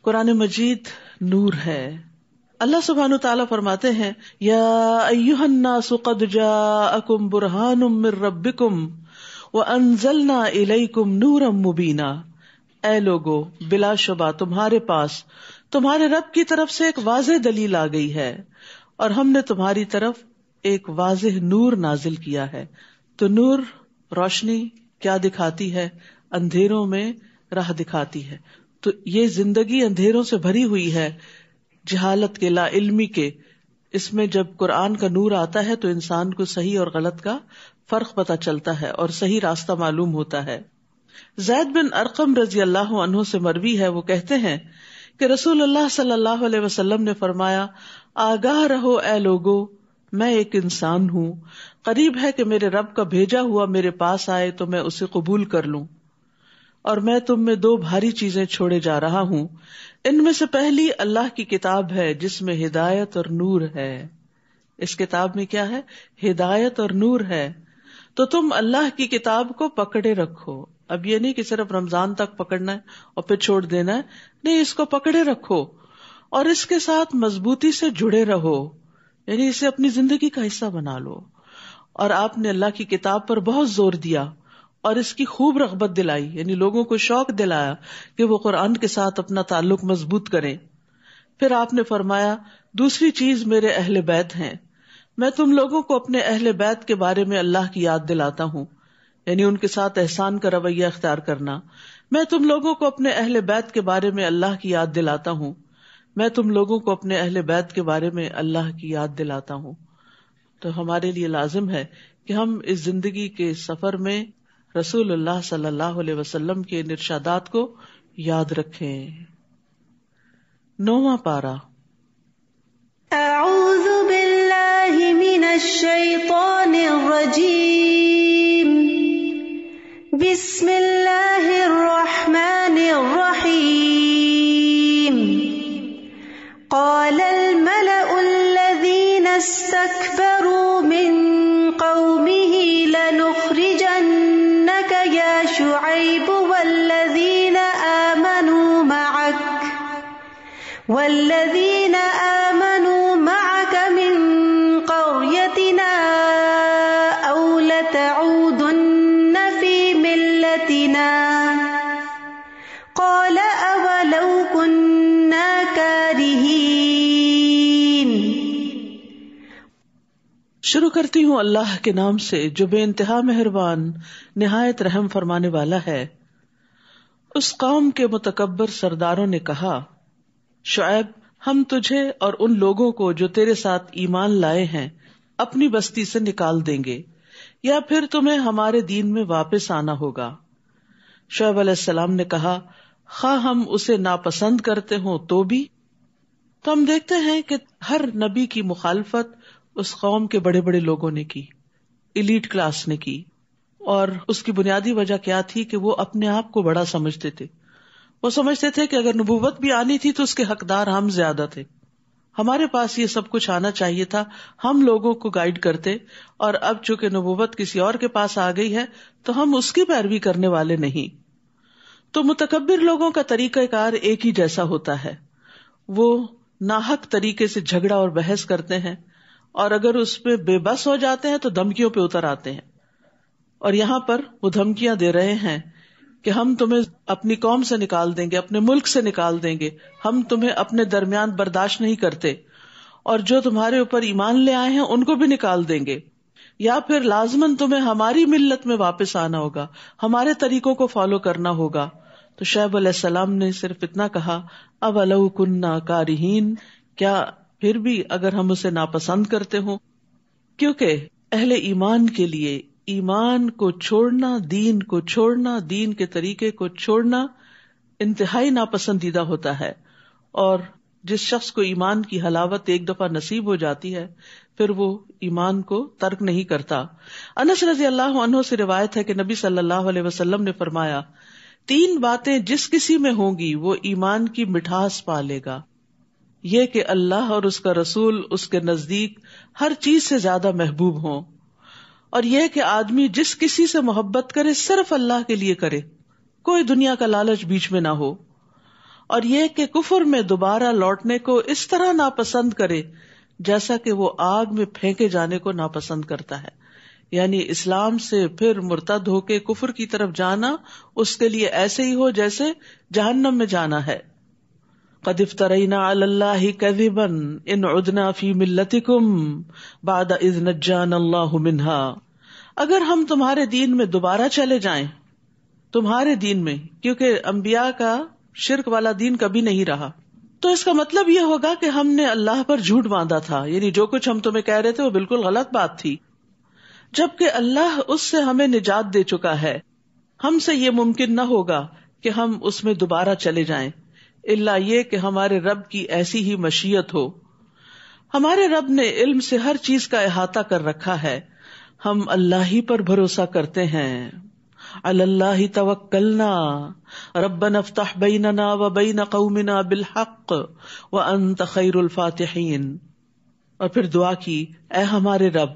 قرآن مجید نور ہے. اللہ سبحانہ تعالیٰ فرماتے ہیں یا ایھا الناس قد جاءکم برہان من ربکم وانزلنا الیکم نورا مبینا. اے لوگو، بلا شبہ تمہارے پاس تمہارے رب کی طرف سے ایک واضح دلیل آ گئی ہے اور ہم نے تمہاری طرف ایک واضح نور نازل کیا ہے. تو نور روشنی کیا دکھاتی ہے؟ اندھیروں میں راہ دکھاتی ہے. تو یہ زندگی اندھیروں سے بھری ہوئی ہے، جہالت کے، لا علمی کے. اس میں جب قرآن کا نور آتا ہے تو انسان کو صحیح اور غلط کا فرق پتہ چلتا ہے اور صحیح راستہ معلوم ہوتا ہے. زید بن ارقم رضی اللہ عنہ سے مروی ہے، وہ کہتے ہیں کہ رسول اللہ صلی اللہ علیہ وسلم نے فرمایا، آگاہ رہو اے لوگو، میں ایک انسان ہوں، قریب ہے کہ میرے رب کا بھیجا ہوا میرے پاس آئے تو میں اسے قبول کر لوں، اور میں تم میں دو بھاری چیزیں چھوڑے جا رہا ہوں. ان میں سے پہلی اللہ کی کتاب ہے جس میں ہدایت اور نور ہے. اس کتاب میں کیا ہے؟ ہدایت اور نور ہے. تو تم اللہ کی کتاب کو پکڑے رکھو. اب یہ نہیں کہ صرف رمضان تک پکڑنا ہے اور پھر چھوڑ دینا ہے، نہیں، اس کو پکڑے رکھو اور اس کے ساتھ مضبوطی سے جڑے رہو، یعنی اسے اپنی زندگی کا حصہ بنا لو. اور آپ نے اللہ کی کتاب پر بہت زور دیا اور اس کی خوب رغبت دلائی، یعنی لوگوں کو شوق دلایا کہ وہ قرآن کے ساتھ اپنا تعلق مضبوط کریں. پھر آپ نے فرمایا، دوسری چیز میرے اہل بیت ہیں. میں تم لوگوں کو اپنے اہل بیت کے بارے میں اللہ کی یاد دلاتا ہوں، یعنی ان کے ساتھ احسان کا رویہ اختیار کرنا. میں تم لوگوں کو اپنے اہل بیت کے بارے میں اللہ کی یاد دلاتا ہوں. میں تم لوگوں کو اپنے اہل بیت کے بارے میں اللہ کی یاد دلاتا ہوں. تو ہمارے لیے لازم ہے کہ ہم اس زندگی کے سفر میں رسول اللہ صلی اللہ علیہ وسلم کے ارشادات کو یاد رکھیں. 9واں پارہ. اعوذ باللہ من الشیطان الرجیم. بسم اللہ الرحمن الرحیم. قال الملأ الذین استکبروا من قومه لنخرجنک یا شعیب والذین آمنوا معك من قريتنا أو لتعودن في ملتنا قال أولو كنا كارهين. شروع کرتی ہوں اللہ کے نام سے جو بے انتہا مہربان نہایت رحم فرمانے والا ہے. اس قوم کے متکبر سرداروں نے کہا، شعیب، ہم تجھے اور ان لوگوں کو جو تیرے ساتھ ایمان لائے ہیں اپنی بستی سے نکال دیں گے، یا پھر تمہیں ہمارے دین میں واپس آنا ہوگا. شعیب علیہ السلام نے کہا، خواہ ہم اسے ناپسند کرتے ہوں تو بھی. تو ہم دیکھتے ہیں کہ ہر نبی کی مخالفت اس قوم کے بڑے بڑے لوگوں نے کی، ایلیٹ کلاس نے کی، اور اس کی بنیادی وجہ کیا تھی کہ وہ اپنے آپ کو بڑا سمجھتے تھے. وہ سمجھتے تھے کہ اگر نبوت بھی آنی تھی تو اس کے حقدار ہم زیادہ تھے، ہمارے پاس یہ سب کچھ آنا چاہیے تھا، ہم لوگوں کو گائیڈ کرتے، اور اب چونکہ نبوت کسی اور کے پاس آ گئی ہے تو ہم اس کی پیروی کرنے والے نہیں. تو متکبر لوگوں کا طریقہ کار ایک ہی جیسا ہوتا ہے، وہ ناحق طریقے سے جھگڑا اور بحث کرتے ہیں، اور اگر اس پہ بے بس ہو جاتے ہیں تو دھمکیوں پہ اتر آتے ہیں. اور یہاں پر وہ دھمکیاں دے رہے ہیں کہ ہم تمہیں اپنی قوم سے نکال دیں گے، اپنے ملک سے نکال دیں گے، ہم تمہیں اپنے درمیان برداشت نہیں کرتے، اور جو تمہارے اوپر ایمان لے آئے ہیں ان کو بھی نکال دیں گے، یا پھر لازماً تمہیں ہماری ملت میں واپس آنا ہوگا، ہمارے طریقوں کو فالو کرنا ہوگا. تو شعیب علیہ السلام نے صرف اتنا کہا، اولو کننا کارہین، کیا پھر بھی اگر ہم اسے ناپسند کرتے ہوں. کیونکہ اہل ایمان کے لیے ایمان کو چھوڑنا، دین کو چھوڑنا، دین کے طریقے کو چھوڑنا انتہائی ناپسندیدہ ہوتا ہے. اور جس شخص کو ایمان کی حلاوت ایک دفعہ نصیب ہو جاتی ہے پھر وہ ایمان کو ترک نہیں کرتا. انس رضی اللہ عنہ سے روایت ہے کہ نبی صلی اللہ علیہ وسلم نے فرمایا، 3 باتیں جس کسی میں ہوں گی وہ ایمان کی مٹھاس پا لے گا. یہ کہ اللہ اور اس کا رسول اس کے نزدیک ہر چیز سے زیادہ محبوب ہوں، اور یہ کہ آدمی جس کسی سے محبت کرے صرف اللہ کے لیے کرے، کوئی دنیا کا لالچ بیچ میں نہ ہو، اور یہ کہ کفر میں دوبارہ لوٹنے کو اس طرح ناپسند کرے جیسا کہ وہ آگ میں پھینکے جانے کو ناپسند کرتا ہے. یعنی اسلام سے پھر مرتد ہو کے کفر کی طرف جانا اس کے لیے ایسے ہی ہو جیسے جہنم میں جانا ہے. قد افترینا علی اللہ کذبا ان عدنا فی ملتکم بعد اذ نجانا اللہ منہا. اگر ہم تمہارے دین میں دوبارہ چلے جائیں، تمہارے دین میں، کیونکہ انبیاء کا شرک والا دین کبھی نہیں رہا، تو اس کا مطلب یہ ہوگا کہ ہم نے اللہ پر جھوٹ باندھا تھا. یعنی جو کچھ ہم تمہیں کہہ رہے تھے وہ بالکل غلط بات تھی، جبکہ اللہ اس سے ہمیں نجات دے چکا ہے. ہم سے یہ ممکن نہ ہوگا کہ ہم اس میں دوبارہ چلے جائیں، الا یہ کہ ہمارے رب کی ایسی ہی مشیت ہو. ہمارے رب نے علم سے ہر چیز کا احاطہ کر رکھا ہے. ہم اللہ ہی پر بھروسہ کرتے ہیں. علی اللہ توکلنا ربنا افتح بیننا وبین قومنا بالحق وانت خیر الفاتحین. اور پھر دعا کی، اے ہمارے رب،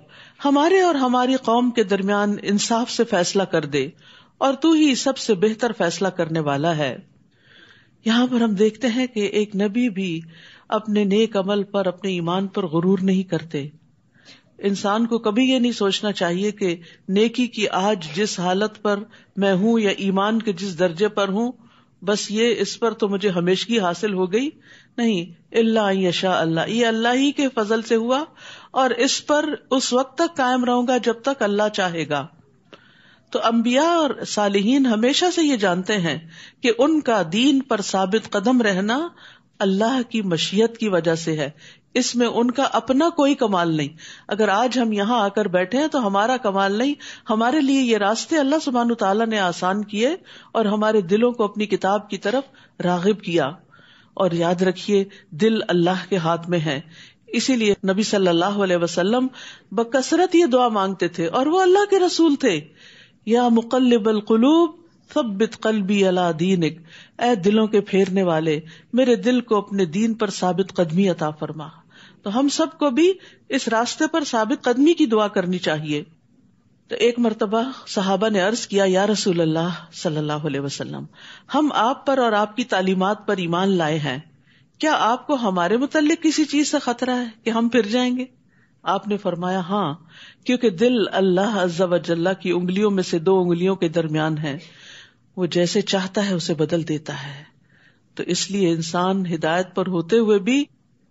ہمارے اور ہماری قوم کے درمیان انصاف سے فیصلہ کر دے، اور تو ہی سب سے بہتر فیصلہ کرنے والا ہے. یہاں پر ہم دیکھتے ہیں کہ ایک نبی بھی اپنے نیک عمل پر، اپنے ایمان پر غرور نہیں کرتے. انسان کو کبھی یہ نہیں سوچنا چاہیے کہ نیکی کی آج جس حالت پر میں ہوں یا ایمان کے جس درجے پر ہوں، بس یہ اس پر تو مجھے ہمیشگی حاصل ہو گئی. نہیں، الا ان یشاء اللہ، یہ اللہ ہی کے فضل سے ہوا، اور اس پر اس وقت تک قائم رہوں گا جب تک اللہ چاہے گا. تو انبیاء اور صالحین ہمیشہ سے یہ جانتے ہیں کہ ان کا دین پر ثابت قدم رہنا اللہ کی مشیت کی وجہ سے ہے. اس میں ان کا اپنا کوئی کمال نہیں. اگر آج ہم یہاں آ کر بیٹھے ہیں تو ہمارا کمال نہیں، ہمارے لیے یہ راستے اللہ سبحانہ تعالیٰ نے آسان کیے اور ہمارے دلوں کو اپنی کتاب کی طرف راغب کیا. اور یاد رکھیے، دل اللہ کے ہاتھ میں ہے. اسی لیے نبی صلی اللہ علیہ وسلم بکثرت یہ دعا مانگتے تھے، اور وہ اللہ کے رسول تھے. یا مقلب القلوب ثبت قلبی علی دینک، اے دلوں کے پھیرنے والے، میرے دل کو اپنے دین پر ثابت قدمی عطا فرما. تو ہم سب کو بھی اس راستے پر ثابت قدمی کی دعا کرنی چاہیے. تو ایک مرتبہ صحابہ نے عرض کیا، یا رسول اللہ صلی اللہ علیہ وسلم، ہم آپ پر اور آپ کی تعلیمات پر ایمان لائے ہیں، کیا آپ کو ہمارے متعلق کسی چیز سے خطرہ ہے کہ ہم پھر جائیں گے؟ آپ نے فرمایا، ہاں، کیونکہ دل اللہ عز و جل کی انگلیوں میں سے 2 انگلیوں کے درمیان ہے، وہ جیسے چاہتا ہے اسے بدل دیتا ہے. تو اس لیے انسان ہدایت پر ہوتے ہوئے بھی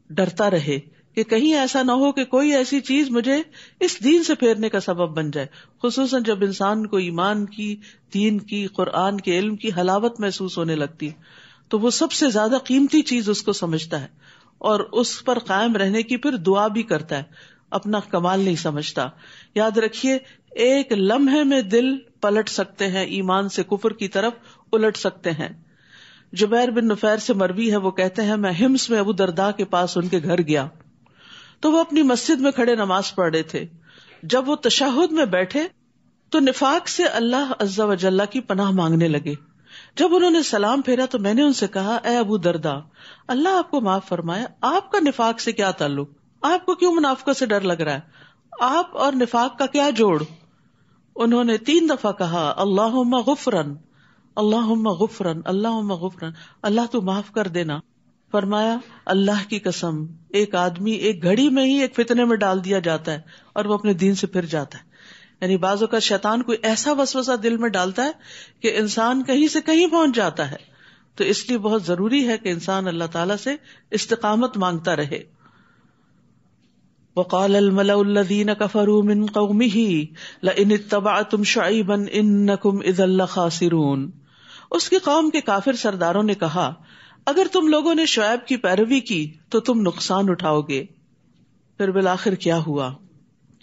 ڈرتا رہے کہ کہیں ایسا نہ ہو کہ کوئی ایسی چیز مجھے اس دین سے پھیرنے کا سبب بن جائے. خصوصاً جب انسان کو ایمان کی، دین کی، قرآن کے علم کی حلاوت محسوس ہونے لگتی تو وہ سب سے زیادہ قیمتی چیز اس کو سمجھتا ہے، اور اس پر قائم رہنے کی پھر دعا بھی کرتا ہے، اپنا کمال نہیں سمجھتا. یاد رکھیے، ایک لمحے میں دل پلٹ سکتے ہیں، ایمان سے کفر کی طرف الٹ سکتے ہیں. جبیر بن نفیر سے مروی ہے، وہ کہتے ہیں، میں حمص میں ابو درداء کے پاس ان کے گھر گیا تو وہ اپنی مسجد میں کھڑے نماز پڑھ رہے تھے. جب وہ تشہد میں بیٹھے تو نفاق سے اللہ عز و جل کی پناہ مانگنے لگے. جب انہوں نے سلام پھیرا تو میں نے ان سے کہا، اے ابو درداء، اللہ آپ کو معاف فرمائے، آپ کا نفاق سے کیا تعلق؟ آپ کو کیوں منافقت سے ڈر لگ رہا ہے؟ آپ اور نفاق کا کیا جوڑ؟ انہوں نے 3 دفعہ کہا، اللہم غفرن، اللہم غفرن، اللہم غفرن، اللہ تو معاف کر دینا. فرمایا، اللہ کی قسم، ایک آدمی ایک گھڑی میں ہی ایک فتنے میں ڈال دیا جاتا ہے اور وہ اپنے دین سے پھر جاتا ہے. یعنی بعض اوقات شیطان کوئی ایسا وسوسہ دل میں ڈالتا ہے کہ انسان کہیں سے کہیں پہنچ جاتا ہے. تو اس لیے بہت ضروری ہے کہ انسان اللہ تعالیٰ سے استقامت مانگتا رہے. وقال الملأ الذين كفروا من قومه لئن اتبعتم شعيبا انكم اذا لخاسرون. اس کی قوم کے کافر سرداروں نے کہا، اگر تم لوگوں نے شعیب کی پیروی کی تو تم نقصان اٹھاؤ گے. پھر بالآخر کیا ہوا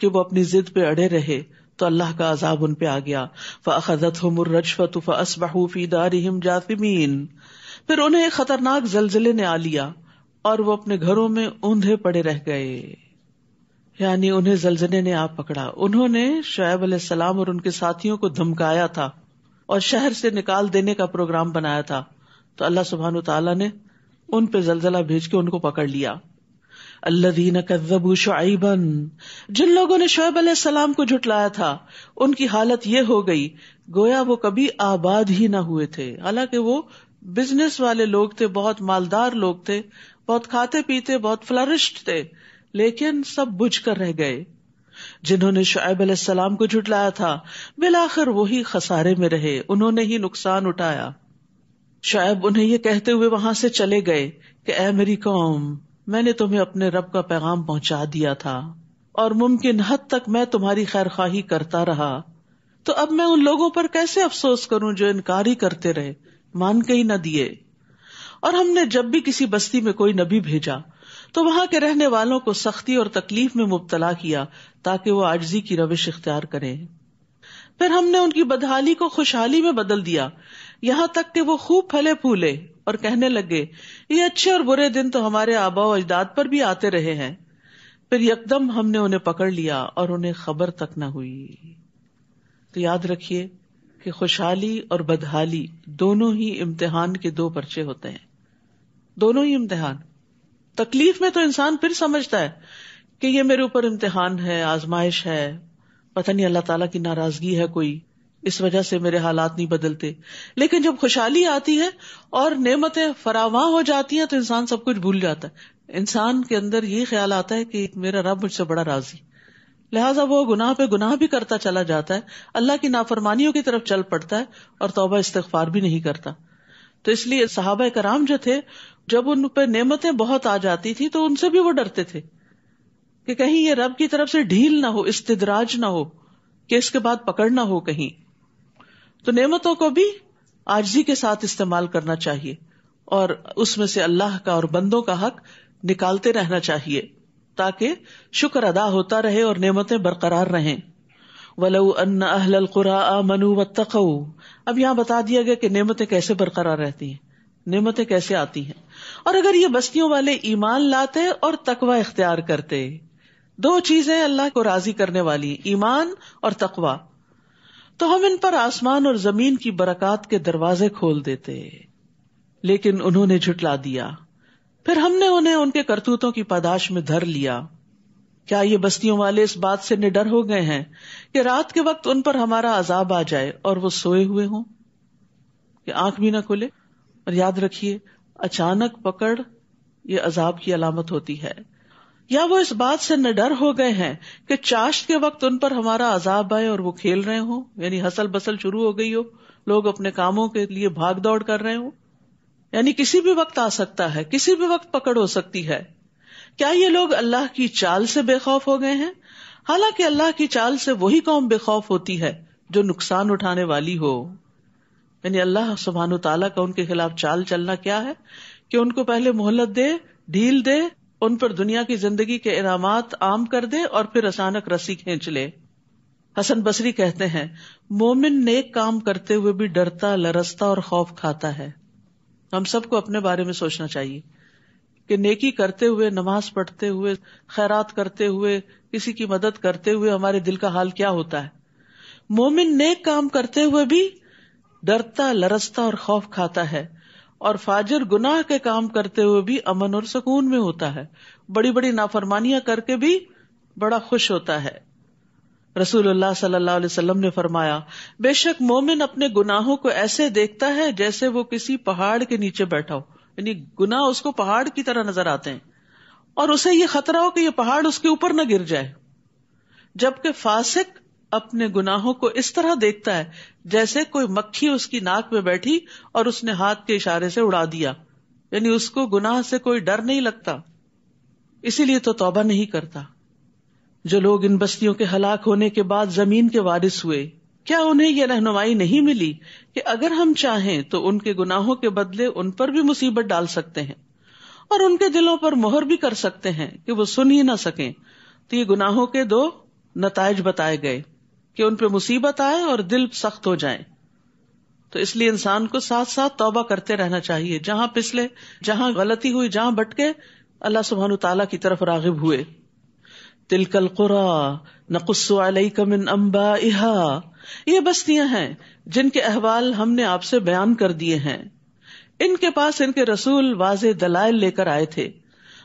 کہ وہ اپنی ضد پہ اڑے رہے تو اللہ کا عذاب ان پہ آ گیا. فأخذتهم الرجفة فأصبحوا في دارهم جاثمين. پھر انہیں ایک خطرناک زلزلے نے آ لیا اور وہ اپنے گھروں میں اوندھے پڑے رہ گئے. یعنی انہیں زلزلے نے آ پکڑا. انہوں نے شعیب علیہ السلام اور ان کے ساتھیوں کو دھمکایا تھا اور شہر سے نکال دینے کا پروگرام بنایا تھا، تو اللہ سبحانہ وتعالیٰ نے ان پہ زلزلہ بھیج کے ان کو پکڑ لیا. الذین کذبوا شعیبا، جن لوگوں نے شعیب علیہ السلام کو جھٹلایا تھا ان کی حالت یہ ہو گئی گویا وہ کبھی آباد ہی نہ ہوئے تھے، حالانکہ وہ بزنس والے لوگ تھے، بہت مالدار لوگ تھے، بہت کھاتے پیتے، بہت فلرشڈ تھے، لیکن سب بجھ کر رہ گئے. جنہوں نے شعیب علیہ السلام کو جھٹلایا تھا بالآخر وہی خسارے میں رہے، انہوں نے ہی نقصان اٹھایا. شعیب انہیں یہ کہتے ہوئے وہاں سے چلے گئے کہ اے میری قوم، میں نے تمہیں اپنے رب کا پیغام پہنچا دیا تھا اور ممکن حد تک میں تمہاری خیر خواہی کرتا رہا، تو اب میں ان لوگوں پر کیسے افسوس کروں جو انکار ہی کرتے رہے، مان کے ہی نہ دیے. اور ہم نے جب بھی کسی بستی میں کوئی نبی بھیجا تو وہاں کے رہنے والوں کو سختی اور تکلیف میں مبتلا کیا تاکہ وہ عاجزی کی روش اختیار کریں. پھر ہم نے ان کی بدحالی کو خوشحالی میں بدل دیا، یہاں تک کہ وہ خوب پھلے پھولے اور کہنے لگے یہ اچھے اور برے دن تو ہمارے آباء و اجداد پر بھی آتے رہے ہیں. پھر یکدم ہم نے انہیں پکڑ لیا اور انہیں خبر تک نہ ہوئی. تو یاد رکھیے کہ خوشحالی اور بدحالی دونوں ہی امتحان کے دو پرچے ہوتے ہیں، دونوں ہی امتحان. تکلیف میں تو انسان پھر سمجھتا ہے کہ یہ میرے اوپر امتحان ہے، آزمائش ہے، پتہ نہیں اللہ تعالیٰ کی ناراضگی ہے کوئی، اس وجہ سے میرے حالات نہیں بدلتے. لیکن جب خوشحالی آتی ہے اور نعمتیں فراواں ہو جاتی ہیں تو انسان سب کچھ بھول جاتا ہے. انسان کے اندر یہ خیال آتا ہے کہ میرا رب مجھ سے بڑا راضی، لہٰذا وہ گناہ پہ گناہ بھی کرتا چلا جاتا ہے، اللہ کی نافرمانیوں کی طرف چل پڑتا ہے اور توبہ استغفار بھی نہیں کرتا. تو اس لیے صحابہ کرام جو تھے جب ان پہ نعمتیں بہت آ جاتی تھی تو ان سے بھی وہ ڈرتے تھے کہ کہیں یہ رب کی طرف سے ڈھیل نہ ہو، استدراج نہ ہو، کہ اس کے بعد پکڑ نہ ہو کہیں. تو نعمتوں کو بھی عاجزی کے ساتھ استعمال کرنا چاہیے اور اس میں سے اللہ کا اور بندوں کا حق نکالتے رہنا چاہیے تاکہ شکر ادا ہوتا رہے اور نعمتیں برقرار رہیں. وَلَوْ أَنَّ أَهْلَ الْقُرَىٰ آمَنُوا وَاتَّقَوْا. اب یہاں بتا دیا گیا کہ نعمتیں کیسے برقرار رہتی ہیں، نعمتیں کیسے آتی ہیں. اور اگر یہ بستیوں والے ایمان لاتے اور تقوی اختیار کرتے، دو چیزیں اللہ کو راضی کرنے والی، ایمان اور تقوی، تو ہم ان پر آسمان اور زمین کی برکات کے دروازے کھول دیتے. لیکن انہوں نے جھٹلا دیا، پھر ہم نے انہیں ان کے کرتوتوں کی پاداش میں دھر لیا. کیا یہ بستیوں والے اس بات سے نڈر ہو گئے ہیں کہ رات کے وقت ان پر ہمارا عذاب آ جائے اور وہ سوئے ہوئے ہوں، کہ آنکھ بھی نہ کھلے؟ اور یاد رکھیے اچانک پکڑ یہ عذاب کی علامت ہوتی ہے. یا وہ اس بات سے نڈر ہو گئے ہیں کہ چاشت کے وقت ان پر ہمارا عذاب آئے اور وہ کھیل رہے ہوں، یعنی ہسل بسل شروع ہو گئی ہو، لوگ اپنے کاموں کے لیے بھاگ دوڑ کر رہے ہوں، یعنی کسی بھی وقت آ سکتا ہے، کسی بھی وقت پکڑ ہو سکتی ہے. کیا یہ لوگ اللہ کی چال سے بے خوف ہو گئے ہیں؟ حالانکہ اللہ کی چال سے وہی قوم بے خوف ہوتی ہے جو نقصان اٹھانے والی ہو. یعنی اللہ سبحانہ تعالیٰ کا ان کے خلاف چال چلنا کیا ہے کہ ان کو پہلے مہلت دے، ڈھیل دے، ان پر دنیا کی زندگی کے انعامات عام کر دے اور پھر اچانک رسی کھینچ لے. حسن بصری کہتے ہیں مومن نیک کام کرتے ہوئے بھی ڈرتا، لرزتا اور خوف کھاتا ہے. ہم سب کو اپنے بارے میں سوچنا چاہیے کہ نیکی کرتے ہوئے، نماز پڑھتے ہوئے، خیرات کرتے ہوئے، کسی کی مدد کرتے ہوئے ہمارے دل کا حال کیا ہوتا ہے. مومن نیک کام کرتے ہوئے بھی ڈرتا، لرزتا اور خوف کھاتا ہے، اور فاجر گناہ کے کام کرتے ہوئے بھی امن اور سکون میں ہوتا ہے، بڑی بڑی نافرمانیاں کر کے بھی بڑا خوش ہوتا ہے. رسول اللہ صلی اللہ علیہ وسلم نے فرمایا بے شک مومن اپنے گناہوں کو ایسے دیکھتا ہے جیسے وہ کسی پہاڑ کے نیچے بیٹھا ہو، یعنی گناہ اس کو پہاڑ کی طرح نظر آتے ہیں اور اسے یہ خطرہ ہو کہ یہ پہاڑ اس کے اوپر نہ گر جائے. جبکہ فاسق اپنے گناہوں کو اس طرح دیکھتا ہے جیسے کوئی مکھی اس کی ناک میں بیٹھی اور اس نے ہاتھ کے اشارے سے اڑا دیا، یعنی اس کو گناہ سے کوئی ڈر نہیں لگتا، اسی لیے تو توبہ نہیں کرتا. جو لوگ ان بستیوں کے ہلاک ہونے کے بعد زمین کے وارث ہوئے، کیا انہیں یہ رہنمائی نہیں ملی کہ اگر ہم چاہیں تو ان کے گناہوں کے بدلے ان پر بھی مصیبت ڈال سکتے ہیں اور ان کے دلوں پر مہر بھی کر سکتے ہیں کہ وہ سن ہی نہ سکیں. تو یہ گناہوں کے دو نتائج بتائے گئے کہ ان پہ مصیبت آئے اور دل سخت ہو جائیں. تو اس لیے انسان کو ساتھ ساتھ توبہ کرتے رہنا چاہیے، جہاں پسلے، جہاں غلطی ہوئی، جہاں بٹکے، اللہ سبحانہ تعالیٰ کی طرف راغب ہوئے. تلک القری نقص علیک من انبائها، یہ بستیاں ہیں جن کے احوال ہم نے آپ سے بیان کر دیے ہیں. ان کے پاس ان کے رسول واضح دلائل لے کر آئے تھے،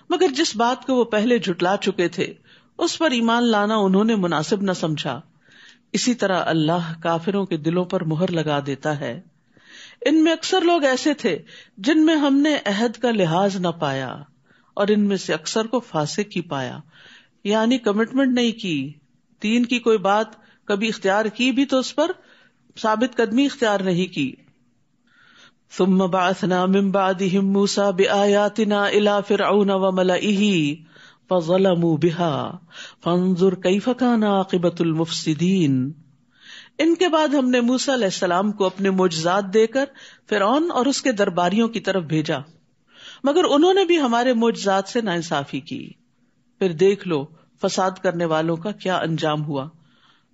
مگر جس بات کو وہ پہلے جھٹلا چکے تھے اس پر ایمان لانا انہوں نے مناسب نہ سمجھا. اسی طرح اللہ کافروں کے دلوں پر مہر لگا دیتا ہے. ان میں اکثر لوگ ایسے تھے جن میں ہم نے عہد کا لحاظ نہ پایا، اور ان میں سے اکثر کو فاسق ہی پایا، یعنی کمٹمنٹ نہیں کی، دین کی کوئی بات کبھی اختیار کی بھی تو اس پر ثابت قدمی اختیار نہیں کی. ثم بعثنا من بعدهم موسى بآياتنا الى فرعون وملئه فظلموا بها فانظر كيف كان عاقبة المفسدين. ان کے بعد ہم نے موسیٰ علیہ السلام کو اپنے معجزات دے کر فرعون اور اس کے درباریوں کی طرف بھیجا، مگر انہوں نے بھی ہمارے معجزات سے ناانصافی کی. پھر دیکھ لو فساد کرنے والوں کا کیا انجام ہوا.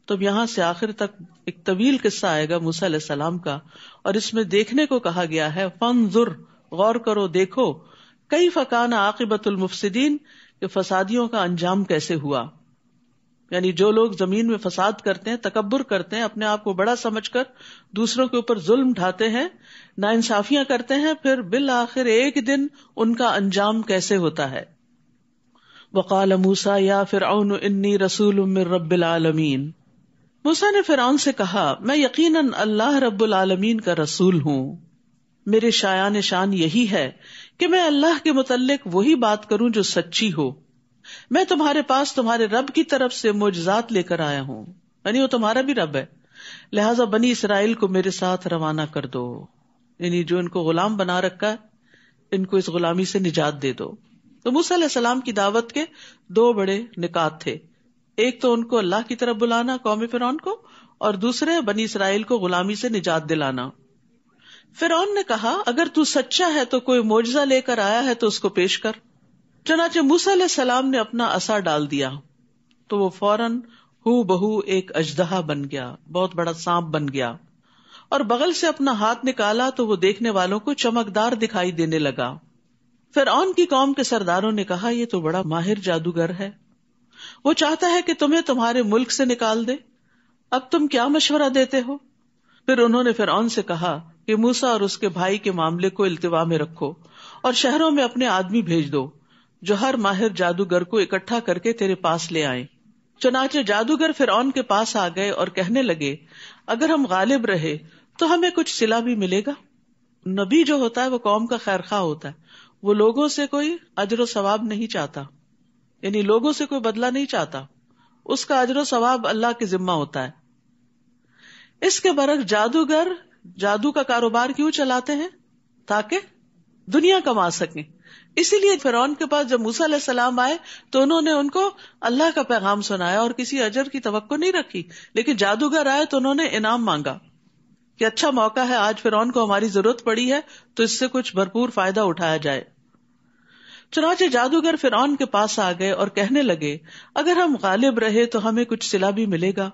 تو یہاں سے آخر تک ایک طویل قصہ آئے گا موسیٰ علیہ السلام کا، اور اس میں دیکھنے کو کہا گیا ہے فانظر، غور کرو، دیکھو، کیف کان عاقبۃ المفسدین، کہ فسادیوں کا انجام کیسے ہوا. یعنی جو لوگ زمین میں فساد کرتے ہیں، تکبر کرتے ہیں، اپنے آپ کو بڑا سمجھ کر دوسروں کے اوپر ظلم ڈھاتے ہیں، ناانصافیاں کرتے ہیں، پھر بالآخر ایک دن ان کا انجام کیسے ہوتا ہے. وقال موسیٰ یا فرعون انی رسول من رب العالمین. موسیٰ نے فرعون سے کہا میں یقیناً اللہ رب العالمین کا رسول ہوں، میرے شایان شان یہی ہے کہ میں اللہ کے متعلق وہی بات کروں جو سچی ہو. میں تمہارے پاس تمہارے رب کی طرف سے معجزات لے کر آیا ہوں، یعنی وہ تمہارا بھی رب ہے، لہٰذا بنی اسرائیل کو میرے ساتھ روانہ کر دو. یعنی جو ان کو غلام بنا رکھا ہے ان کو اس غلامی سے نجات دے دو. تو موسیٰ علیہ السلام کی دعوت کے دو بڑے نکات تھے، ایک تو ان کو اللہ کی طرف بلانا قوم فرعون کو، اور دوسرے بنی اسرائیل کو غلامی سے نجات دلانا. فرعون نے کہا اگر تو سچا ہے تو کوئی معجزہ لے کر آیا ہے تو اس کو پیش کر. چنانچہ موسیٰ علیہ السلام نے اپنا عصا ڈال دیا تو وہ فوراً ہو بہو ایک اژدہا بن گیا، بہت بڑا سانپ بن گیا، اور بغل سے اپنا ہاتھ نکالا تو وہ دیکھنے والوں کو چمکدار دکھائی دینے لگا. فرعون کی قوم کے سرداروں نے کہا یہ تو بڑا ماہر جادوگر ہے، وہ چاہتا ہے کہ تمہیں تمہارے ملک سے نکال دے، اب تم کیا مشورہ دیتے ہو؟ پھر انہوں نے فرعون سے کہا کہ موسیٰ اور اس کے بھائی کے معاملے کو التوا میں رکھو اور شہروں میں اپنے آدمی بھیج دو جو ہر ماہر جادوگر کو اکٹھا کر کے تیرے پاس لے آئیں. چنانچہ جادوگر فرعون کے پاس آ گئے اور کہنے لگے اگر ہم غالب رہے تو ہمیں کچھ صلہ بھی ملے گا. نبی جو ہوتا ہے وہ قوم کا خیر خواہ ہوتا ہے، وہ لوگوں سے کوئی اجر و ثواب نہیں چاہتا، یعنی لوگوں سے کوئی بدلہ نہیں چاہتا، اس کا اجر و ثواب اللہ کے ذمہ ہوتا ہے. اس کے برعکس جادوگر جادو کا کاروبار کیوں چلاتے ہیں؟ تاکہ دنیا کما سکیں. اسی لیے فرعون کے پاس جب موسیٰ علیہ السلام آئے تو انہوں نے ان کو اللہ کا پیغام سنایا اور کسی اجر کی توقع نہیں رکھی، لیکن جادوگر آئے تو انہوں نے انعام مانگا کہ اچھا موقع ہے، آج فرعون کو ہماری ضرورت پڑی ہے تو اس سے کچھ بھرپور فائدہ اٹھایا جائے. چنانچہ جادوگر فرعون کے پاس آ گئے اور کہنے لگے اگر ہم غالب رہے تو ہمیں کچھ صلہ بھی ملے گا.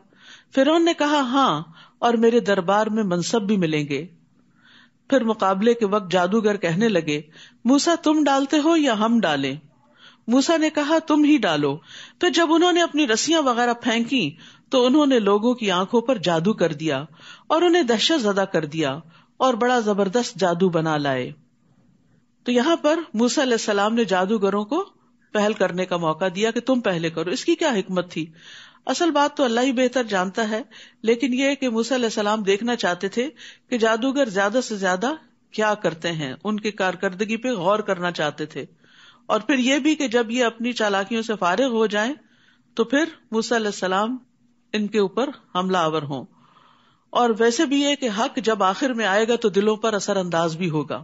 فرعون نے کہا ہاں، اور میرے دربار میں منصب بھی ملیں گے. پھر مقابلے کے وقت جادوگر کہنے لگے موسیٰ تم ڈالتے ہو یا ہم ڈالیں؟ موسیٰ نے کہا تم ہی ڈالو. پھر جب انہوں نے اپنی رسیاں وغیرہ پھینکی تو انہوں نے لوگوں کی آنکھوں پر جادو کر دیا اور انہیں دہشت زدہ کر دیا اور بڑا زبردست جادو بنا لائے. تو یہاں پر موسیٰ علیہ السلام نے جادوگروں کو پہل کرنے کا موقع دیا کہ تم پہلے کرو. اس کی کیا حکمت تھی؟ اصل بات تو اللہ ہی بہتر جانتا ہے، لیکن یہ کہ موسیٰ علیہ السلام دیکھنا چاہتے تھے کہ جادوگر زیادہ سے زیادہ کیا کرتے ہیں، ان کی کارکردگی پہ غور کرنا چاہتے تھے، اور پھر یہ بھی کہ جب یہ اپنی چالاکیوں سے فارغ ہو جائیں تو پھر موسیٰ علیہ السلام ان کے اوپر حملہ آور ہوں. اور ویسے بھی یہ کہ حق جب آخر میں آئے گا تو دلوں پر اثر انداز بھی ہوگا.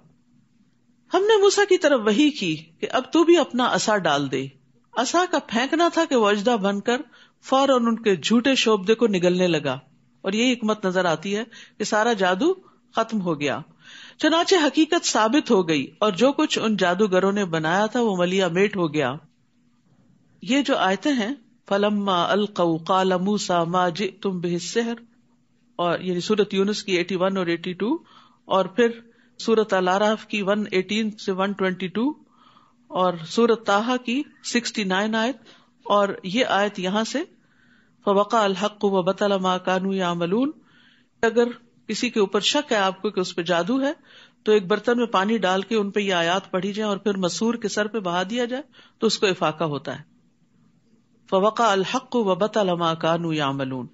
ہم نے موسیٰ کی طرف وحی کی کہ اب تو بھی اپنا عصا ڈال دے. عصا کا پھینکنا تھا کہ وہ اژدہا بن کر فوراً ان کے جھوٹے شعبدے کو نگلنے لگا، اور یہی حکمت نظر آتی ہے کہ سارا جادو ختم ہو گیا. چنانچہ حقیقت ثابت ہو گئی اور جو کچھ ان جادوگروں نے بنایا تھا وہ ملیا میٹ ہو گیا. یہ جو آیتیں ہیں فلما القوا قال موسیٰ ما جئتم بہ السحر، اور یعنی سورۃ یونس کی 81 اور 82، اور پھر سورۃ الاعراف کی 118 سے 122، اور سورۃ طٰہٰ کی 69 آیت، اور یہ آیت یہاں سے فوقع الحق وبطل ما كانوا يعملون. اگر کسی کے اوپر شک ہے آپ کو کہ اس پہ جادو ہے تو ایک برتن میں پانی ڈال کے ان پہ یہ آیات پڑھی جائیں اور پھر مسور کے سر پہ بہا دیا جائے تو اس کو افاقہ ہوتا ہے. فوقع الحق وبطل ما كانوا يعملون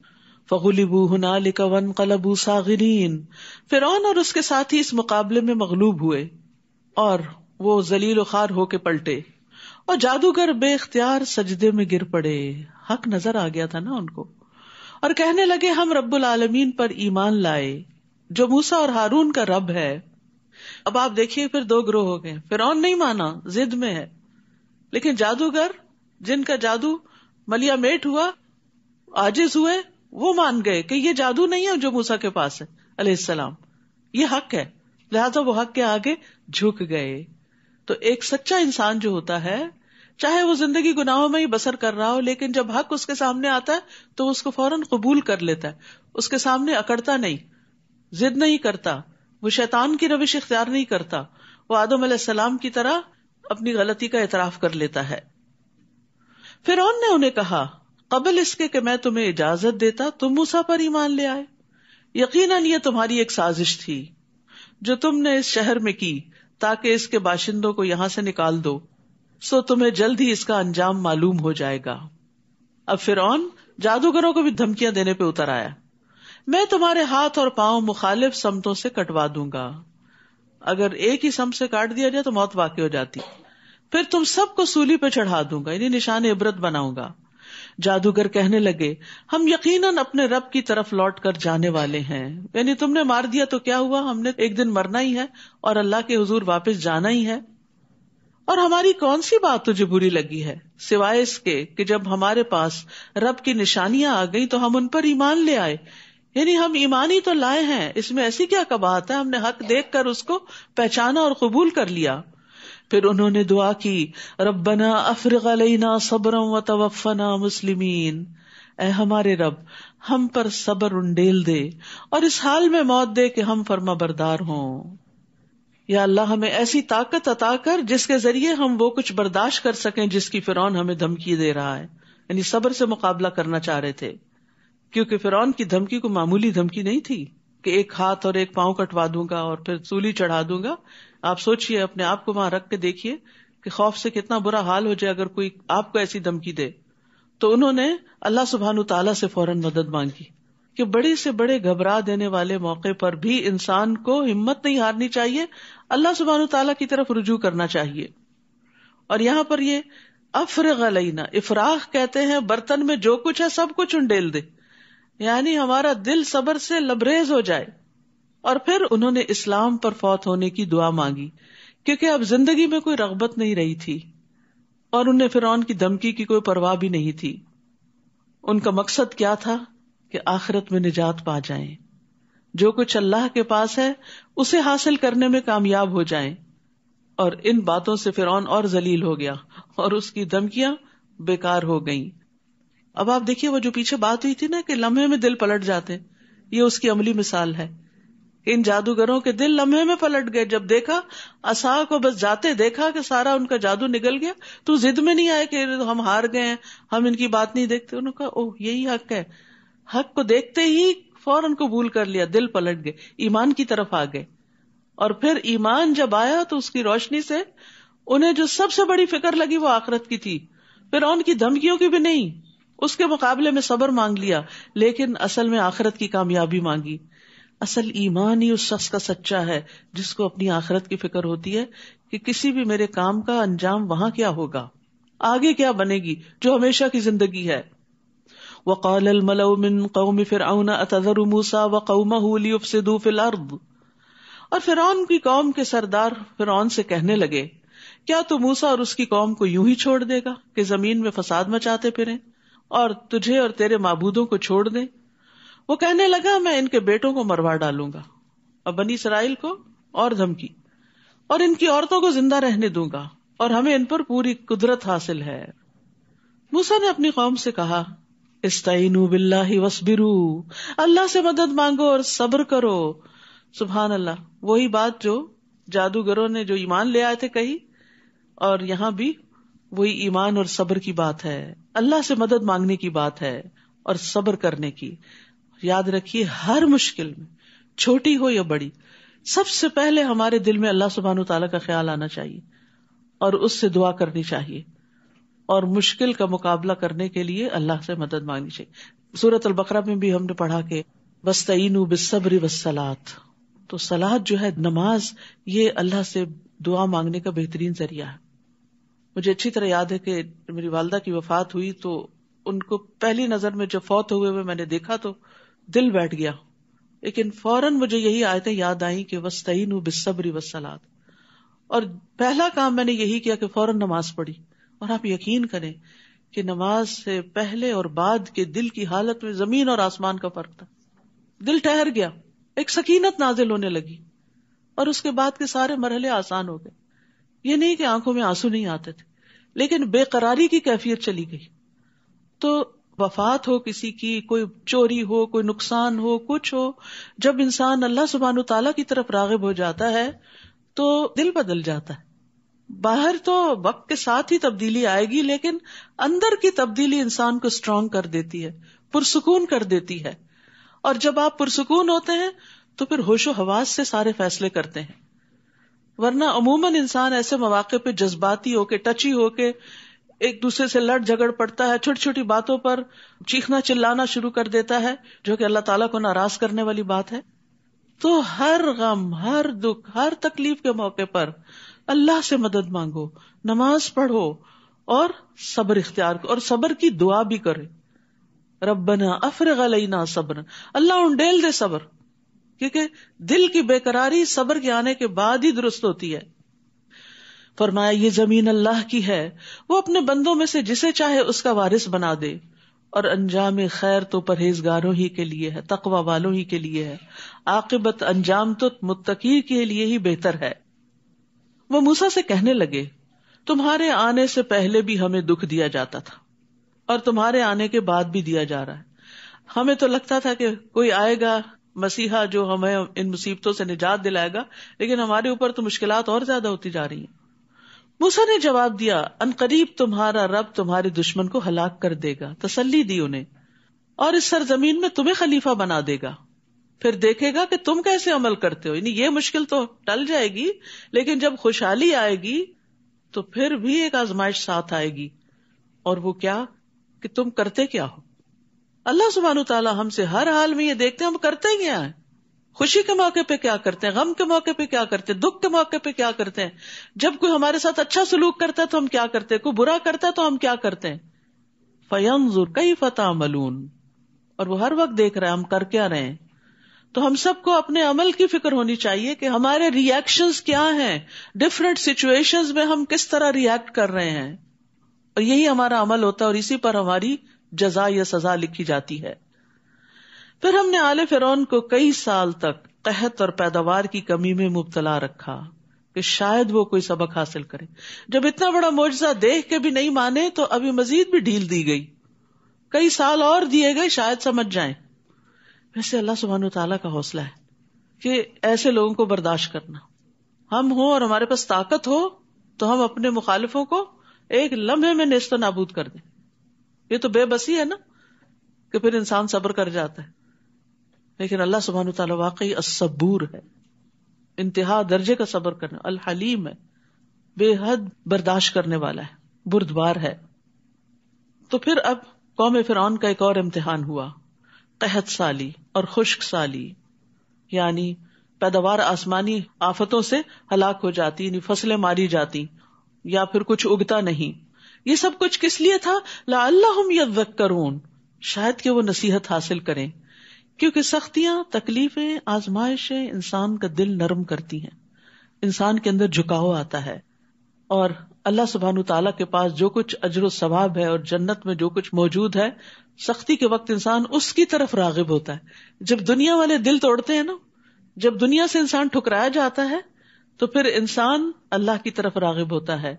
فغلبوا هنالك وانقلبوا صاغرین. فرعون اور اس کے ساتھی اس مقابلے میں مغلوب ہوئے اور وہ ذلیل و خوار ہو کے پلٹے، اور جادوگر بے اختیار سجدے میں گر پڑے. حق نظر آ گیا تھا نا ان کو، اور کہنے لگے ہم رب العالمین پر ایمان لائے جو موسیٰ اور ہارون کا رب ہے. اب آپ دیکھیے پھر دو گروہ ہو گئے. فرعون نہیں مانا، ضد میں ہے، لیکن جادوگر جن کا جادو ملیا میٹ ہوا، عاجز ہوئے، وہ مان گئے کہ یہ جادو نہیں ہے جو موسیٰ کے پاس ہے علیہ السلام، یہ حق ہے، لہذا وہ حق کے آگے جھک گئے. تو ایک سچا انسان جو ہوتا ہے، چاہے وہ زندگی گناہوں میں ہی بسر کر رہا ہو، لیکن جب حق اس کے سامنے آتا ہے تو اس کو فوراً قبول کر لیتا ہے، اس کے سامنے اکڑتا نہیں، ضد نہیں کرتا، وہ شیطان کی روش اختیار نہیں کرتا، وہ آدم علیہ السلام کی طرح اپنی غلطی کا اعتراف کر لیتا ہے. فرعون نے انہیں کہا قبل اس کے کہ میں تمہیں اجازت دیتا تم موسیٰ پر ایمان لے آئے، یقیناً یہ تمہاری ایک سازش تھی جو تم نے اس شہر میں کی تاکہ اس کے باشندوں کو یہاں سے نکال دو، سو تمہیں جلد ہی اس کا انجام معلوم ہو جائے گا. اب فرعون جادوگروں کو بھی دھمکیاں دینے پہ اتر آیا، میں تمہارے ہاتھ اور پاؤں مخالف سمتوں سے کٹوا دوں گا. اگر ایک ہی سمت سے کاٹ دیا جائے تو موت واقع ہو جاتی، پھر تم سب کو سولی پہ چڑھا دوں گا، یعنی نشان عبرت بناؤں گا. جادوگر کہنے لگے ہم یقیناً اپنے رب کی طرف لوٹ کر جانے والے ہیں، یعنی تم نے مار دیا تو کیا ہوا، ہم نے ایک دن مرنا ہی ہے اور اللہ کے حضور واپس جانا ہی ہے. اور ہماری کون سی بات تجھے بری لگی ہے سوائے اس کے کہ جب ہمارے پاس رب کی نشانیاں آ گئی تو ہم ان پر ایمان لے آئے، یعنی ہم ایمان ہی تو لائے ہیں، اس میں ایسی کیا قباحت ہے، ہم نے حق دیکھ کر اس کو پہچانا اور قبول کر لیا. پھر انہوں نے دعا کی ربنا افرغ علینا صبرا وتوفنا مسلمین، اے ہمارے رب ہم پر صبر انڈیل دے اور اس حال میں موت دے کہ ہم فرما بردار ہوں. یا اللہ ہمیں ایسی طاقت عطا کر جس کے ذریعے ہم وہ کچھ برداشت کر سکیں جس کی فرعون ہمیں دھمکی دے رہا ہے. یعنی صبر سے مقابلہ کرنا چاہ رہے تھے، کیونکہ فرعون کی دھمکی کو معمولی دھمکی نہیں تھی کہ ایک ہاتھ اور ایک پاؤں کٹوا دوں گا اور پھر سولی چڑھا دوں گا. آپ سوچئے، اپنے آپ کو وہاں رکھ کے دیکھیے کہ خوف سے کتنا برا حال ہو جائے اگر کوئی آپ کو ایسی دھمکی دے. تو انہوں نے اللہ سبحانہ تعالیٰ سے فوراً مدد مانگی کہ بڑے سے بڑے گھبرا دینے والے موقع پر بھی انسان کو ہمت نہیں ہارنی چاہیے، اللہ سبحانہ تعالیٰ کی طرف رجوع کرنا چاہیے. اور یہاں پر یہ افرغ علینا، افراغ کہتے ہیں برتن میں جو کچھ ہے سب کچھ انڈیل دے، یعنی ہمارا دل صبر سے لبریز ہو جائے. اور پھر انہوں نے اسلام پر فوت ہونے کی دعا مانگی، کیونکہ اب زندگی میں کوئی رغبت نہیں رہی تھی اور انہیں فرعون کی دھمکی کی کوئی پرواہ بھی نہیں تھی. ان کا مقصد کیا تھا کہ آخرت میں نجات پا جائیں، جو کچھ اللہ کے پاس ہے اسے حاصل کرنے میں کامیاب ہو جائیں. اور ان باتوں سے فرعون اور ذلیل ہو گیا اور اس کی دھمکیاں بیکار ہو گئیں. اب آپ دیکھیے وہ جو پیچھے بات ہوئی تھی نا کہ لمحے میں دل پلٹ جاتے، یہ اس کی عملی مثال ہے. ان جادوگروں کے دل لمحے میں پلٹ گئے، جب دیکھا عصا کو بس جاتے دیکھا کہ سارا ان کا جادو نکل گیا، تو ضد میں نہیں آئے کہ ہم ہار گئے ہیں، ہم ان کی بات نہیں دیکھتے. انہوں نے کہا اوہ یہی حق ہے. حق کو دیکھتے ہی فوراً قبول کر لیا، دل پلٹ گئے، ایمان کی طرف آ گئے. اور پھر ایمان جب آیا تو اس کی روشنی سے انہیں جو سب سے بڑی فکر لگی وہ آخرت کی تھی، فرعون کی دھمکیوں کی بھی نہیں. اس کے مقابلے میں صبر مانگ لیا، لیکن اصل میں آخرت کی کامیابی مانگی. اصل ایمان ہی اس شخص کا سچا ہے جس کو اپنی آخرت کی فکر ہوتی ہے کہ کسی بھی میرے کام کا انجام وہاں کیا ہوگا، آگے کیا بنے گی، جو ہمیشہ کی زندگی ہے. وقال الملأ من قوم فرعون اتذر موسى وقومه ليفسدوا في الارض، اور فرعون کی قوم کے سردار فرعون سے کہنے لگے کیا تو موسیٰ اور اس کی قوم کو یوں ہی چھوڑ دے گا کہ زمین میں فساد مچاتے پھریں اور تجھے اور تیرے معبودوں کو چھوڑ دیں. وہ کہنے لگا میں ان کے بیٹوں کو مروا ڈالوں گا، اور بنی اسرائیل کو اور دھمکی، اور ان کی عورتوں کو زندہ رہنے دوں گا، اور ہمیں ان پر پوری قدرت حاصل ہے. موسیٰ نے اپنی قوم سے کہا استعینوا باللہ واصبروا، اللہ سے مدد مانگو اور صبر کرو. سبحان اللہ، وہی بات جو جادوگروں نے جو ایمان لے آئے تھے کہی، اور یہاں بھی وہی ایمان اور صبر کی بات ہے، اللہ سے مدد مانگنے کی بات ہے اور صبر کرنے کی. یاد رکھیے ہر مشکل میں، چھوٹی ہو یا بڑی، سب سے پہلے ہمارے دل میں اللہ سبحانہ تعالیٰ کا خیال آنا چاہیے اور اس سے دعا کرنی چاہیے. اور مشکل کا مقابلہ کرنے کے لیے اللہ سے مدد مانگنی چاہیے. سورۃ البقرہ میں بھی ہم نے پڑھا کہ وَاسْتَعِینُوا بِالصَّبْرِ وَالصَّلَاةِ. تو صلاۃ جو ہے، نماز، یہ اللہ سے دعا مانگنے کا بہترین ذریعہ ہے. مجھے اچھی طرح یاد ہے کہ میری والدہ کی وفات ہوئی تو ان کو پہلی نظر میں جب فوت ہوئے میں نے دیکھا تو دل بیٹھ گیا، لیکن فوراً مجھے یہی آیتیں یاد آئیں کہ وَاسْتَعِینُوا بِالصَّبْرِ وَالصَّلَاةِ، اور پہلا کام میں نے یہی کیا کہ فوراً نماز پڑھی. اور آپ یقین کریں کہ نماز سے پہلے اور بعد کے دل کی حالت میں زمین اور آسمان کا فرق تھا. دل ٹھہر گیا، ایک سکینت نازل ہونے لگی، اور اس کے بعد کے سارے مرحلے آسان ہو گئے. یہ نہیں کہ آنکھوں میں آنسو نہیں آتے تھے، لیکن بے قراری کی کیفیت چلی گئی. تو وفات ہو کسی کی، کوئی چوری ہو، کوئی نقصان ہو، کچھ ہو، جب انسان اللہ سبحانہ و تعالیٰ کی طرف راغب ہو جاتا ہے تو دل بدل جاتا ہے. باہر تو وقت کے ساتھ ہی تبدیلی آئے گی، لیکن اندر کی تبدیلی انسان کو اسٹرانگ کر دیتی ہے، پرسکون کر دیتی ہے. اور جب آپ پرسکون ہوتے ہیں تو پھر ہوش و حواس سے سارے فیصلے کرتے ہیں. ورنہ عموماً انسان ایسے مواقع پہ جذباتی ہو کے، ٹچی ہو کے ایک دوسرے سے لڑ جھگڑ پڑتا ہے، چھوٹی چھوٹی باتوں پر چیخنا چلانا شروع کر دیتا ہے، جو کہ اللہ تعالیٰ کو ناراض کرنے والی بات ہے. تو ہر غم، ہر دکھ، ہر تکلیف کے موقع پر اللہ سے مدد مانگو، نماز پڑھو اور صبر اختیار کرو، اور صبر کی دعا بھی کرے. ربنا افرغ علینا صبر، اللہ انڈیل دے صبر، کیونکہ دل کی بے قراری صبر کے آنے کے بعد ہی درست ہوتی ہے. فرمایا یہ زمین اللہ کی ہے، وہ اپنے بندوں میں سے جسے چاہے اس کا وارث بنا دے، اور انجام خیر تو پرہیزگاروں ہی کے لیے ہے، تقوی والوں ہی کے لیے ہے، عاقبت انجام تو متقی کے لیے ہی بہتر ہے. وہ موسیٰ سے کہنے لگے تمہارے آنے سے پہلے بھی ہمیں دکھ دیا جاتا تھا اور تمہارے آنے کے بعد بھی دیا جا رہا ہے. ہمیں تو لگتا تھا کہ کوئی آئے گا مسیحا جو ہمیں ان مصیبتوں سے نجات دلائے گا، لیکن ہمارے اوپر تو مشکلات اور زیادہ ہوتی جا رہی ہیں. موسیٰ نے جواب دیا ان قریب تمہارا رب تمہارے دشمن کو ہلاک کر دے گا. تسلی دی انہیں، اور اس سرزمین میں تمہیں خلیفہ بنا دے گا، پھر دیکھے گا کہ تم کیسے عمل کرتے ہو. یعنی یہ مشکل تو ٹل جائے گی، لیکن جب خوشحالی آئے گی تو پھر بھی ایک آزمائش ساتھ آئے گی. اور وہ کیا کہ تم کرتے کیا ہو. اللہ سبحانہ و تعالیٰ ہم سے ہر حال میں یہ دیکھتے ہیں ہم کرتے کیا ہیں. خوشی کے موقع پہ کیا کرتے ہیں، غم کے موقع پہ کیا کرتے ہیں، دکھ کے موقع پہ کیا کرتے ہیں. جب کوئی ہمارے ساتھ اچھا سلوک کرتا ہے تو ہم کیا کرتے ہیں، کوئی برا کرتا ہے تو ہم کیا کرتے ہیں. فَيَنظُرْ كَيْفَ تَعْمَلُونَ، اور وہ ہر وقت دیکھ رہے ہیں ہم کر کیا رہے ہیں. تو ہم سب کو اپنے عمل کی فکر ہونی چاہیے کہ ہمارے ری ایکشنز کیا ہیں، ڈفرینٹ سچویشنز میں ہم کس طرح ری ایکٹ کر رہے ہیں، اور یہی ہمارا عمل ہوتا ہے، اور اسی پر ہماری جزا یا سزا لکھی جاتی ہے. پھر ہم نے آل فرعون کو کئی سال تک قحط اور پیداوار کی کمی میں مبتلا رکھا کہ شاید وہ کوئی سبق حاصل کرے. جب اتنا بڑا معجزہ دیکھ کے بھی نہیں مانے تو ابھی مزید بھی ڈھیل دی گئی، کئی سال اور دیے گئے شاید سمجھ جائیں. ویسے اللہ سبحانہ وتعالیٰ کا حوصلہ ہے کہ ایسے لوگوں کو برداشت کرنا. ہم ہوں اور ہمارے پاس طاقت ہو تو ہم اپنے مخالفوں کو ایک لمحے میں نیست و نابود کر دیں. یہ تو بے بسی ہے نا کہ پھر انسان صبر کر جاتا ہے. لیکن اللہ سبحانہ وتعالیٰ واقعی الصبور ہے، انتہا درجے کا صبر کرنا، الحلیم ہے، بے حد برداشت کرنے والا ہے، بردبار ہے. تو پھر اب قوم فرعون کا ایک اور امتحان ہوا، قحط سالی اور خشک سالی، یعنی پیداوار آسمانی آفتوں سے ہلاک ہو جاتی، یعنی فصلیں ماری جاتی یا پھر کچھ اگتا نہیں. یہ سب کچھ کس لیے تھا؟ لعلہم یذکرون، شاید کہ وہ نصیحت حاصل کریں، کیونکہ سختیاں، تکلیفیں، آزمائشیں انسان کا دل نرم کرتی ہیں، انسان کے اندر جھکاؤ آتا ہے، اور اللہ سبحانہ تعالیٰ کے پاس جو کچھ اجر و ثواب ہے اور جنت میں جو کچھ موجود ہے، سختی کے وقت انسان اس کی طرف راغب ہوتا ہے. جب دنیا والے دل توڑتے ہیں نا، جب دنیا سے انسان ٹھکرایا جاتا ہے تو پھر انسان اللہ کی طرف راغب ہوتا ہے،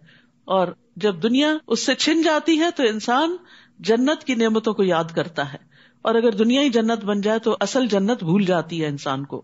اور جب دنیا اس سے چھن جاتی ہے تو انسان جنت کی نعمتوں کو یاد کرتا ہے، اور اگر دنیا ہی جنت بن جائے تو اصل جنت بھول جاتی ہے انسان کو.